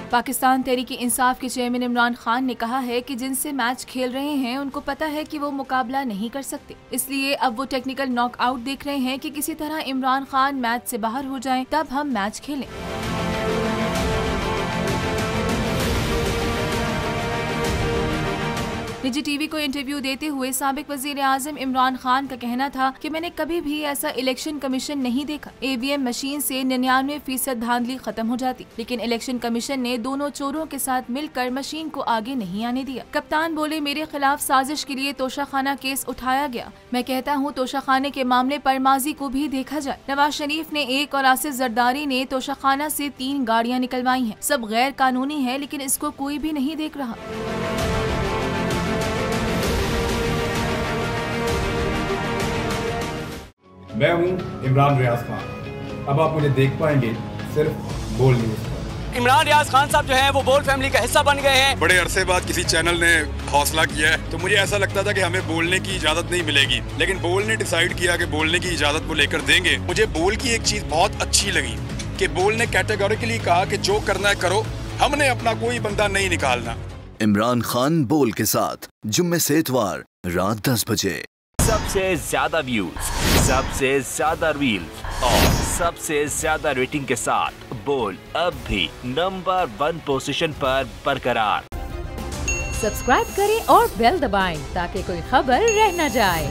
पाकिस्तान तहरीक इंसाफ के चेयरमैन इमरान खान ने कहा है कि जिनसे मैच खेल रहे हैं उनको पता है कि वो मुकाबला नहीं कर सकते, इसलिए अब वो टेक्निकल नॉकआउट देख रहे हैं कि किसी तरह इमरान खान मैच से बाहर हो जाएं, तब हम मैच खेलें। निजी टीवी को इंटरव्यू देते हुए साबिक वजीर आजम इमरान खान का कहना था कि मैंने कभी भी ऐसा इलेक्शन कमीशन नहीं देखा। ईवीएम मशीन से 99% धांधली खत्म हो जाती, लेकिन इलेक्शन कमीशन ने दोनों चोरों के साथ मिलकर मशीन को आगे नहीं आने दिया। कप्तान बोले, मेरे खिलाफ साजिश के लिए तोशाखाना केस उठाया गया। मैं कहता हूँ तोशाखाने के मामले पर माजी को भी देखा जाए। नवाज शरीफ ने 1 और आसिफ जरदारी ने तोशाखाना से 3 गाड़ियाँ निकलवाई हैं। सब गैर कानूनी है, लेकिन इसको कोई भी नहीं देख रहा। मैं हूं इमरान रियाज खान। अब आप मुझे देख पाएंगे सिर्फ बोल न्यूज पर। इमरान रियाज खान साहब जो हैं वो बोल फैमिली का हिस्सा बन गए हैं। बड़े अरसे बाद किसी चैनल ने हौसला किया है, तो मुझे ऐसा लगता था कि हमें बोलने की इजाजत नहीं मिलेगी, लेकिन बोल ने डिसाइड किया कि बोलने की इजाजत वो लेकर देंगे। मुझे बोल की एक चीज बहुत अच्छी लगी कि बोल ने कैटेगोरिकली कहा कि जो करना है करो, हमने अपना कोई बंदा नहीं निकालना। इमरान खान बोल के साथ जुम्मे से इतवार रात 10 बजे। सबसे ज्यादा व्यूज, सबसे ज्यादा रील्स और सबसे ज्यादा रेटिंग के साथ बोल अब भी नंबर 1 पोजीशन पर बरकरार। सब्सक्राइब करें और बेल दबाएं ताकि कोई खबर रह न जाए।